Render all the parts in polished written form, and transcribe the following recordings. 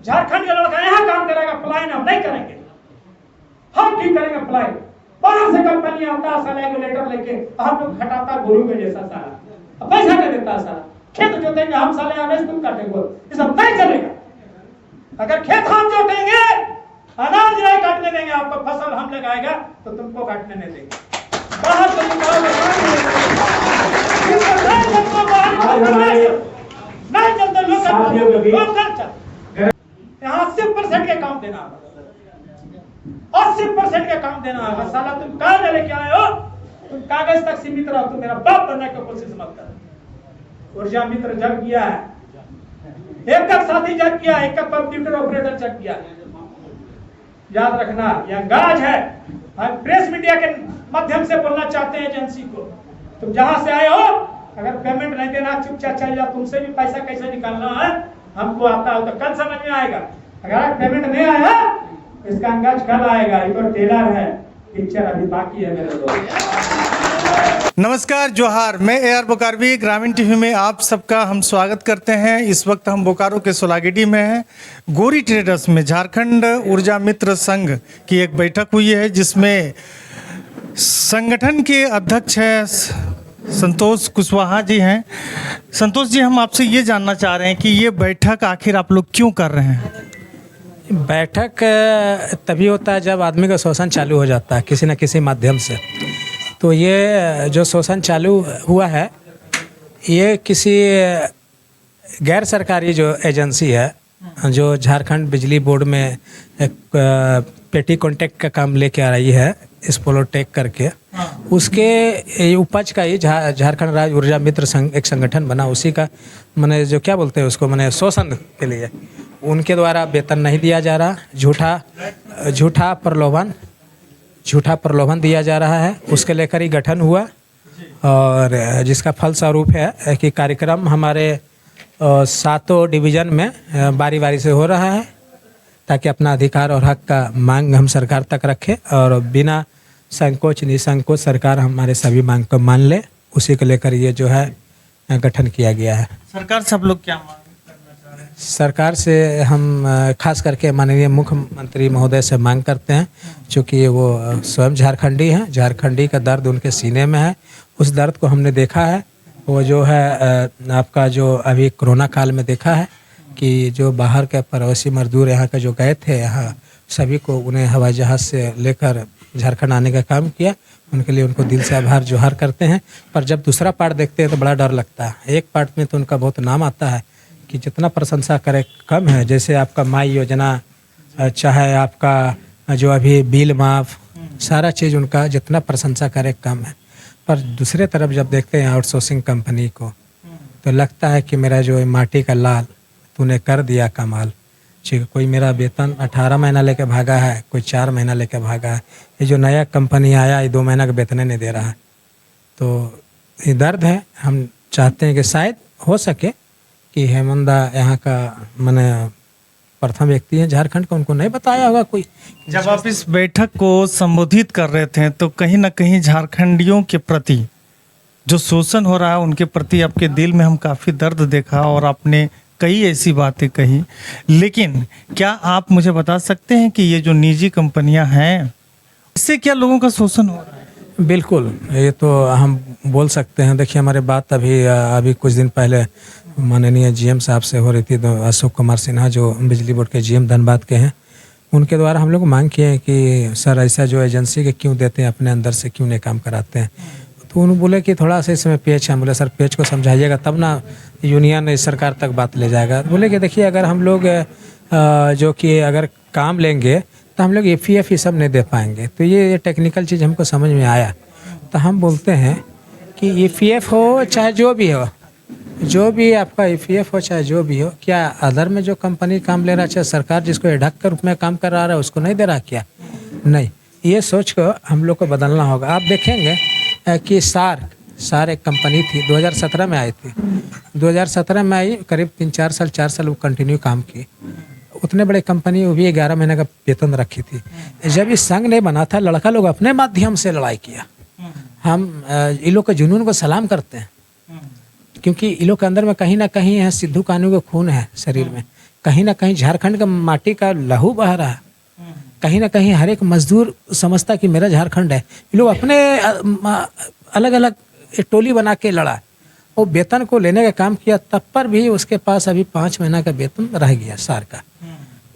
झारखंड का लड़का यहाँ काम करेगा, पलायन हम नहीं करेंगे, हम ठीक करेंगे पलायन। बाहर से कंपनी आता साला रेगुलेटर लेके, हम लोग हटाता गुरु के जैसा सारा, पैसा दे देता सारा, खेत जोतेंगे हम साले, अनाज तुम काटेंगे, ये सब नहीं चलेगा। अगर खेत हम जोतेंगे, अनाज नहीं काटने देंगे आपको, फसल हम लगाएगा तो तुमको काटने नहीं देंगे। बाहर से निकालोगे नहीं चलते लोग, यहाँ 80% के काम देना होगा, 80% के काम देना होगा। साला तुम कागज लेके आए हो, तुम कागज तक सीमित रहो, तुम मेरा बाप बनने की कोशिश मत करो। ऊर्जा मित्र जग किया है, एक साथी जग किया, एक कंप्यूटर ऑपरेटर जग किया। याद रखना यह गाज है। हम प्रेस मीडिया के माध्यम से बोलना चाहते हैं एजेंसी को, तुम जहां से आए हो अगर पेमेंट नहीं देना चुपचाप चल जाओ, तुमसे भी पैसा कैसे निकालना है हमको आता हो तो कल समझ में आएगा। अगर पेमेंट नहीं आया इसका अंदाज कल आएगा। ये तो टेलर है, पिक्चर अभी बाकी है मेरे दोस्त। नमस्कार, जोहार। मैं AR बोकारवी, ग्रामीण टीवी में आप सबका हम स्वागत करते हैं। इस वक्त हम बोकारो के सोलागिडी में हैं। गोरी ट्रेडर्स में झारखंड ऊर्जा मित्र संघ की एक बैठक हुई है, जिसमें संगठन के अध्यक्ष हैं संतोष कुशवाहा जी हैं। संतोष जी, हम आपसे ये जानना चाह रहे हैं कि ये बैठक आखिर आप लोग क्यों कर रहे हैं? बैठक तभी होता है जब आदमी का शोषण चालू हो जाता है किसी न किसी माध्यम से। तो ये जो शोषण चालू हुआ है, ये किसी गैर सरकारी जो एजेंसी है, जो झारखंड बिजली बोर्ड में एक पेटी कॉन्ट्रैक्ट का काम लेके आ रही है, स्पोलोटेक करके, उसके उपज का ही झारखंड राज्य ऊर्जा मित्र संघ एक संगठन बना, उसी का मैंने जो क्या बोलते हैं उसको, मैंने शोषण के लिए उनके द्वारा वेतन नहीं दिया जा रहा, झूठा प्रलोभन दिया जा रहा है, उसके लेकर ही गठन हुआ। और जिसका फल स्वरूप है कि कार्यक्रम हमारे 7 डिवीज़न में बारी बारी से हो रहा है, ताकि अपना अधिकार और हक का मांग हम सरकार तक रखें और बिना संकोच निसंकोच सरकार हमारे सभी मांग को मान ले। उसी को लेकर ये जो है गठन किया गया है। सरकार सब लोग क्या मांग करना चाह रहे हैं? सरकार से हम खास करके माननीय मुख्यमंत्री महोदय से मांग करते हैं, चूँकि वो स्वयं झारखंडी हैं, झारखंडी का दर्द उनके सीने में है। उस दर्द को हमने देखा है। वो जो है आपका जो अभी कोरोना काल में देखा है कि जो बाहर के प्रवासी मजदूर यहाँ का जो गए थे, यहाँ सभी को उन्हें हवाई जहाज़ से लेकर झारखंड आने का काम किया। उनके लिए उनको दिल से आभार जोहार करते हैं। पर जब दूसरा पार्ट देखते हैं तो बड़ा डर लगता है। एक पार्ट में तो उनका बहुत नाम आता है कि जितना प्रशंसा करे कम है। जैसे आपका माई योजना, चाहे आपका जो अभी बिल माफ़, सारा चीज़ उनका जितना प्रशंसा करे कम है। पर दूसरे तरफ जब देखते हैं आउटसोर्सिंग कंपनी को, तो लगता है कि मेरा जो माटी का लाल तूने कर दिया कमाल। ठीक, कोई मेरा वेतन 18 महीना लेके भागा है, कोई 4 महीना लेके भागा है। ये जो नया कंपनी आया, ये 2 महीना का वेतन नहीं दे रहा है। तो ये दर्द है। हम चाहते हैं कि शायद हो सके कि हेमंदा यहाँ का मैंने प्रथम व्यक्ति है झारखंड का, उनको नहीं बताया होगा कोई। जब आप इस बैठक को संबोधित कर रहे थे तो कहीं ना कहीं झारखंडियों के प्रति जो शोषण हो रहा है, उनके प्रति आपके दिल में हम काफ़ी दर्द देखा और आपने कई ऐसी बातें कही। लेकिन क्या आप मुझे बता सकते हैं कि ये जो निजी कंपनियां हैं, इससे क्या लोगों का शोषण हो रहा है? बिल्कुल, ये तो हम बोल सकते हैं। देखिए, हमारे बात अभी कुछ दिन पहले माननीय GM साहब से हो रही थी। तो अशोक कुमार सिन्हा जो बिजली बोर्ड के GM धनबाद के हैं, उनके द्वारा हम लोग मांग किए हैं कि सर ऐसा जो एजेंसी के क्यों देते हैं, अपने अंदर से क्यों नहीं काम कराते हैं। तो उन्होंने बोले कि थोड़ा सा इसमें पेच है। बोले सर पेच को समझाइएगा तब ना यूनियन इस सरकार तक बात ले जाएगा। बोले कि देखिए, अगर हम लोग जो कि अगर काम लेंगे तो हम लोग EPF ये सब नहीं दे पाएंगे। तो ये टेक्निकल चीज़ हमको समझ में आया। तो हम बोलते हैं कि EPF हो चाहे जो भी हो, जो भी आपका EPF हो चाहे जो भी हो, क्या अदर में जो कंपनी काम ले रहा है, चाहे सरकार जिसको एडहक के रूप में काम कर रहा है, उसको नहीं दे रहा क्या? नहीं, ये सोच को हम लोग को बदलना होगा। आप देखेंगे कि सार एक कंपनी थी, 2017 में आई थी। 2017 में आई, करीब 4 साल वो कंटिन्यू काम की। उतने बड़े कंपनी, वो भी 11 महीने का वेतन रखी थी। जब ये संघ नहीं बना था, लड़का लोग अपने माध्यम से लड़ाई किया। हम इन लोग के जुनून को सलाम करते हैं, क्योंकि इन लोग के अंदर में कहीं ना कहीं है सिद्धू कानू का खून है शरीर में। कहीं ना कहीं झारखंड का माटी का लहू बह रहा है। कहीं ना कहीं हर एक मजदूर समझता कि मेरा झारखंड है। ये लोग अपने अलग अलग टोली बना के लड़ा, वो वेतन को लेने का काम किया, तब पर भी उसके पास अभी 5 महीना का वेतन रह गया सार का।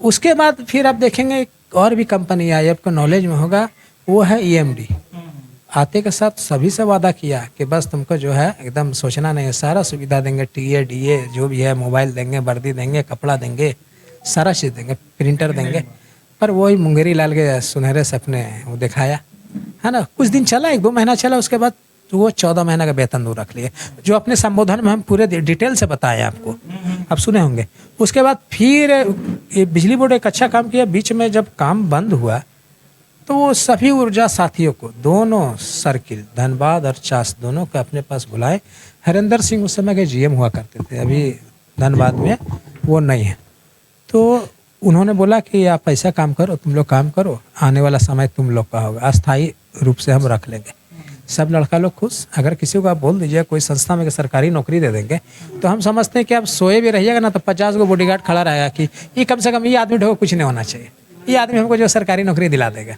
उसके बाद फिर आप देखेंगे और भी कंपनी आई, आपको नॉलेज में होगा, वो है EMD। आते के साथ सभी से वादा किया कि बस तुमको जो है एकदम सोचना नहीं है, सारा सुविधा देंगे, TA DA जो भी है, मोबाइल देंगे, वर्दी देंगे, कपड़ा देंगे, सारा चीज़ देंगे, प्रिंटर देंगे। पर वही मुंगेरी लाल के सुनहरे सपने वो दिखाया, है ना। कुछ दिन चला, 1-2 महीना चला, उसके बाद तो वो 14 महीना का वेतन वो रख लिए, जो अपने संबोधन में हम पूरे डिटेल से बताए आपको, आप सुने होंगे। उसके बाद फिर ये बिजली बोर्ड एक अच्छा काम किया। बीच में जब काम बंद हुआ तो वो सभी ऊर्जा साथियों को, दोनों सर्किल धनबाद और चास दोनों को अपने पास बुलाए। हरिंदर सिंह उस समय के GM हुआ करते थे, अभी धनबाद में वो नहीं है। तो उन्होंने बोला कि आप ऐसा काम करो, तुम लोग काम करो, आने वाला समय तुम लोग का होगा, अस्थायी रूप से हम रख लेंगे। सब लड़का लोग खुश। अगर किसी को आप बोल दीजिए कोई संस्था में सरकारी नौकरी दे देंगे, तो हम समझते हैं कि आप सोए भी रहिएगा ना तो 50 गो बॉडीगार्ड खड़ा रहेगा कि ये कम से कम ये आदमी ढोको कुछ नहीं होना चाहिए, ये आदमी हमको जो सरकारी नौकरी दिला देगा।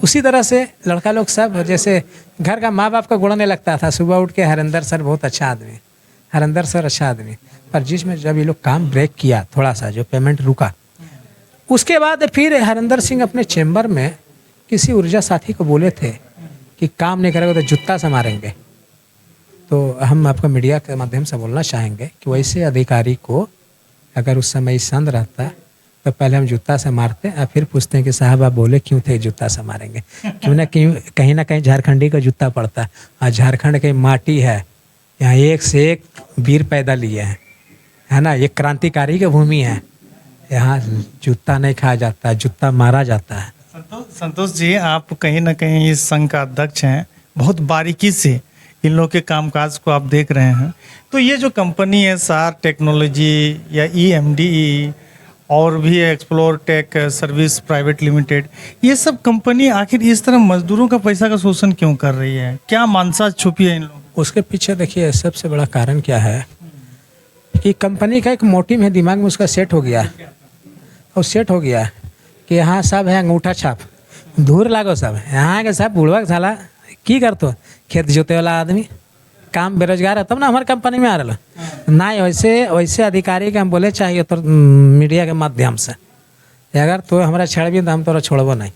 उसी तरह से लड़का लोग सब, जैसे घर का माँ बाप का गुणने लगता था, सुबह उठ के हरिंदर सर बहुत अच्छा आदमी, हरिंदर सर अच्छा आदमी। पर जिसमें जब ये लोग काम ब्रेक किया, थोड़ा सा जो पेमेंट रुका, उसके बाद फिर हरिंदर सिंह अपने चेम्बर में किसी ऊर्जा साथी को बोले थे कि काम नहीं करेगा तो जूता से मारेंगे। तो हम आपको मीडिया के माध्यम से बोलना चाहेंगे कि वैसे अधिकारी को अगर उस समय संद रहता तो पहले हम जूता से मारते और फिर पूछते हैं कि साहब आप बोले क्यों थे जूता से मारेंगे। क्यों ना कहीं ना कहीं झारखंडी का जूता पड़ता और झारखंड की माटी है, यहाँ एक से एक वीर पैदा लिए हैं, है ना। ये क्रांतिकारी की भूमि है, यहाँ जूता नहीं खाया जाता, जूता मारा जाता है। संतोष जी, आप कहीं ना कहीं इस संघ का अध्यक्ष हैं, बहुत बारीकी से इन लोगों के कामकाज को आप देख रहे हैं। तो ये जो कंपनी है सार टेक्नोलॉजी या EMD और भी explore tech service private limited, ये सब कंपनी आखिर इस तरह मजदूरों का पैसा का शोषण क्यों कर रही है? क्या मानसा छुपी है इन लोगों? उसके पीछे देखिए सबसे बड़ा कारण क्या है कि कंपनी का एक मोटिव है, दिमाग में उसका सेट हो गया, और सेट हो गया कि यहाँ सब है अंगूठा छाप, दूर लागो सब, यहाँ के सब बुढ़वा साला की करतो, खेत जोते वाला आदमी, काम बेरोजगार है तब ना हमारे कंपनी में आ रहा ना। वैसे अधिकारी के हम बोले चाहिए तो मीडिया के माध्यम से, अगर तो हमारा छेड़ भी तो हम तोरा छोड़बो नहीं।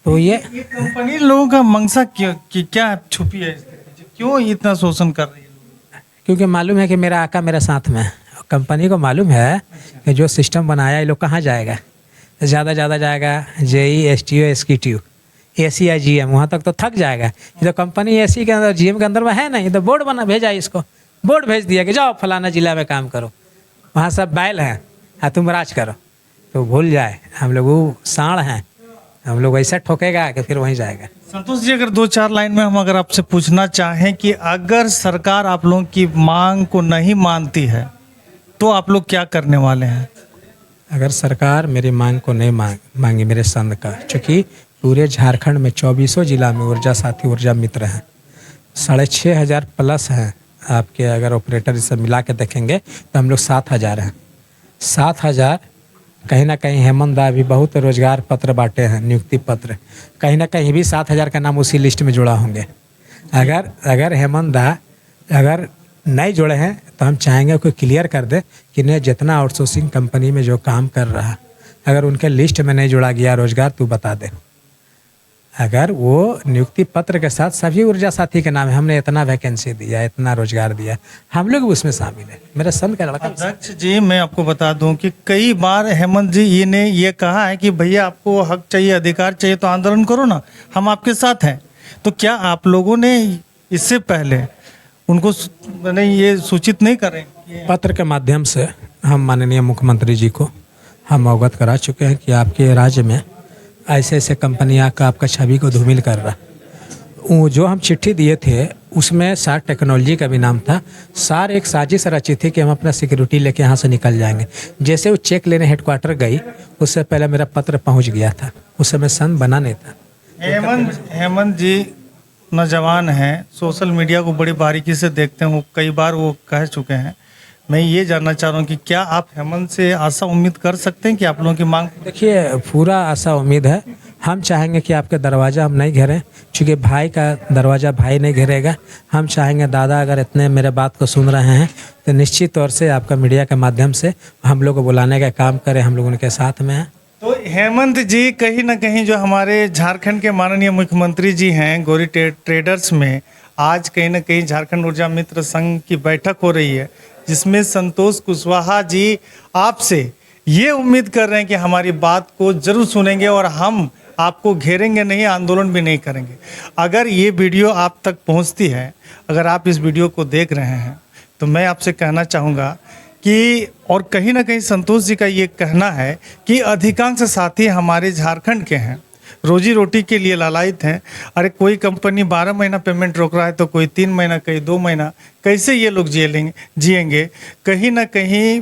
तो ये कंपनी लोगों का मंशा क्या छुपी है, क्यों इतना शोषण कर रही है? क्योंकि मालूम है कि मेरा आका मेरे साथ में है, कंपनी को मालूम है कि जो सिस्टम बनाया ये लोग कहाँ जाएगा, ज़्यादा जाएगा JE STO SKTU ACI GM, वहाँ तक तो थक जाएगा। ये तो कंपनी AC के अंदर GM के अंदर में है नहीं, तो बोर्ड बना भेजा, इसको बोर्ड भेज दिया कि जाओ फलाना जिला में काम करो, वहाँ सब बैल हैं, हाँ तुम राज करो। तो भूल जाए हम लोग वो साढ़ हैं, हम लोग ऐसा ठोकेगा कि फिर वहीं जाएगा। संतोष जी, अगर 2-4 लाइन में हम अगर आपसे पूछना चाहें कि अगर सरकार आप लोगों की मांग को नहीं मानती है तो आप लोग क्या करने वाले हैं? अगर सरकार मेरी मांग को नहीं मांगी मेरे संघ का, चूँकि पूरे झारखंड में 24 जिला में ऊर्जा साथी ऊर्जा मित्र हैं, 6,500 प्लस हैं। आपके अगर ऑपरेटर इसे मिला के देखेंगे तो हम लोग 7,000 हैं। 7,000 कहीं ना कहीं हेमंत दा भी बहुत रोजगार पत्र बांटे हैं, नियुक्ति पत्र, कहीं ना कहीं भी 7,000 का नाम उसी लिस्ट में जुड़ा होंगे। अगर हेमंत दा अगर नहीं जुड़े हैं तो हम चाहेंगे कोई क्लियर कर दे कि नहीं, जितना आउटसोर्सिंग कंपनी में जो काम कर रहा है अगर उनके लिस्ट में नहीं जुड़ा गया रोजगार, तू बता दे। अगर वो नियुक्ति पत्र के साथ सभी ऊर्जा साथी के नाम है, हमने इतना वैकेंसी दिया, इतना रोजगार दिया, हम लोग उसमें शामिल है। मेरे संघ का लड़का अध्यक्ष जी, मैं आपको बता दूं कि कई बार हेमंत जी ने ये कहा है कि भैया आपको हक चाहिए, अधिकार चाहिए तो आंदोलन करो ना, हम आपके साथ हैं। तो क्या आप लोगों ने इससे पहले उनको नहीं ये सूचित नहीं करें? पत्र के माध्यम से हम माननीय मुख्यमंत्री जी को हम अवगत करा चुके हैं कि आपके राज्य में ऐसे ऐसे कंपनियां का आपका छवि को धूमिल कर रहा। वो जो हम चिट्ठी दिए थे उसमें सार टेक्नोलॉजी का भी नाम था। सार एक साजिश रची थी कि हम अपना सिक्योरिटी लेके यहाँ से निकल जाएंगे। जैसे वो चेक लेने हेडक्वार्टर गई उससे पहले मेरा पत्र पहुँच गया था, उस समय संघ बना नहीं था। हेमंत जी नौजवान हैं, सोशल मीडिया को बड़ी बारीकी से देखते हैं, वो कई बार वो कह चुके हैं मैं ये जानना चाह रहा हूँ कि क्या आप हेमंत से आशा उम्मीद कर सकते हैं कि आप लोगों की मांग? देखिए, पूरा आशा उम्मीद है। हम चाहेंगे कि आपका दरवाज़ा हम नहीं घेरें, क्योंकि भाई का दरवाज़ा भाई नहीं घेरेगा। हम चाहेंगे दादा अगर इतने मेरे बात को सुन रहे हैं तो निश्चित तौर से आपका मीडिया के माध्यम से हम लोग को बुलाने का काम करें, हम लोग उनके साथ में हैं। तो हेमंत जी कहीं ना कहीं जो हमारे झारखंड के माननीय मुख्यमंत्री जी हैं, गोरी ट्रेडर्स में आज कहीं ना कहीं झारखंड ऊर्जा मित्र संघ की बैठक हो रही है, जिसमें संतोष कुशवाहा जी आपसे ये उम्मीद कर रहे हैं कि हमारी बात को जरूर सुनेंगे और हम आपको घेरेंगे नहीं, आंदोलन भी नहीं करेंगे। अगर ये वीडियो आप तक पहुंचती है, अगर आप इस वीडियो को देख रहे हैं, तो मैं आपसे कहना चाहूँगा कि और कहीं ना कहीं संतोष जी का ये कहना है कि अधिकांश साथी हमारे झारखंड के हैं, रोजी रोटी के लिए लालायित हैं। अरे कोई कंपनी 12 महीना पेमेंट रोक रहा है तो कोई 3 महीना, कोई 2 महीना, कैसे ये लोग जिएंगे? कहीं ना कहीं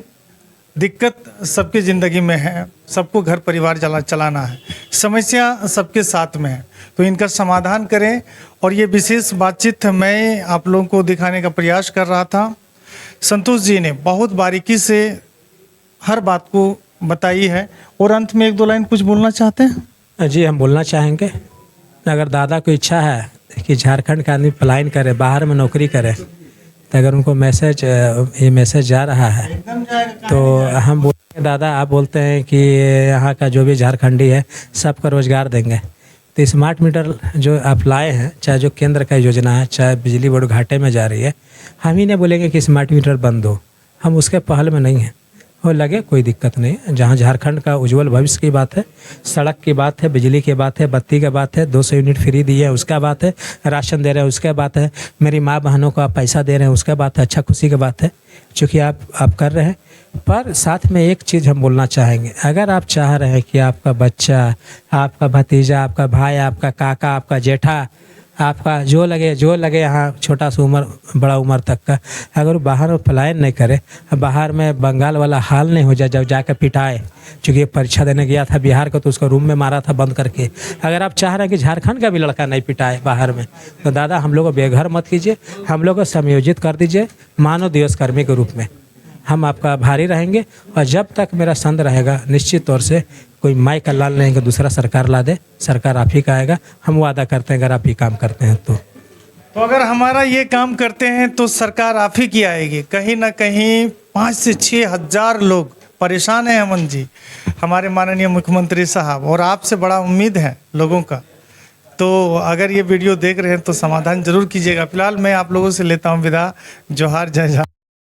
दिक्कत सबकी ज़िंदगी में है, सबको घर परिवार चलाना है, समस्या सबके साथ में है, तो इनका समाधान करें। और ये विशेष बातचीत मैं आप लोगों को दिखाने का प्रयास कर रहा था। संतोष जी ने बहुत बारीकी से हर बात को बताई है। और अंत में 1-2 लाइन कुछ बोलना चाहते हैं? जी, हम बोलना चाहेंगे, अगर दादा को इच्छा है कि झारखंड का आदमी पलायन करे, बाहर में नौकरी करे, तो अगर उनको ये मैसेज जा रहा है तो हम बोलेंगे दादा, आप बोलते हैं कि यहाँ का जो भी झारखंडी है सबका रोज़गार देंगे, तो स्मार्ट मीटर जो आप लाए हैं, चाहे जो केंद्र का योजना है, चाहे बिजली बोर्ड घाटे में जा रही है, हम ही नहीं बोलेंगे कि स्मार्ट मीटर बंद हो, हम उसके पहल में नहीं हैं। हो लगे कोई दिक्कत नहीं है। जहाँ झारखंड का उज्जवल भविष्य की बात है, सड़क की बात है, बिजली की बात है, बत्ती की बात है, 200 यूनिट फ्री दी है उसका बात है, राशन दे रहे हैं उसका बात है, मेरी माँ बहनों को आप पैसा दे रहे हैं उसका बात है, अच्छा खुशी की बात है चूँकि आप कर रहे हैं। पर साथ में एक चीज़ हम बोलना चाहेंगे, अगर आप चाह रहे हैं कि आपका बच्चा, आपका भतीजा, आपका भाई, आपका काका, आपका जेठा, आपका जो लगे यहाँ छोटा सा उम्र बड़ा उम्र तक का, अगर बाहर में पलायन नहीं करे, बाहर में बंगाल वाला हाल नहीं हो जाए जब जाकर पिटाए, चूँकि परीक्षा देने गया था बिहार का तो उसको रूम में मारा था बंद करके। अगर आप चाह रहे हैं कि झारखंड का भी लड़का नहीं पिटाए बाहर में, तो दादा हम लोग को बेघर मत कीजिए, हम लोग को समायोजित कर दीजिए मानव दिवस कर्मी के रूप में। हम आपका आभारी रहेंगे और जब तक मेरा संद रहेगा निश्चित तौर से कोई माई का लाल नहीं कि दूसरा सरकार ला दे, सरकार आप ही का आएगा। हम वादा करते हैं अगर आप ही काम करते हैं तो अगर हमारा ये काम करते हैं तो सरकार आप ही की आएगी। कहीं ना कहीं 5 से 6 हज़ार लोग परेशान हैं हेमंत जी, हमारे माननीय मुख्यमंत्री साहब, और आपसे बड़ा उम्मीद है लोगों का। तो अगर ये वीडियो देख रहे हैं तो समाधान जरूर कीजिएगा। फिलहाल मैं आप लोगों से लेता हूँ विदा। जोहार, जय जवान।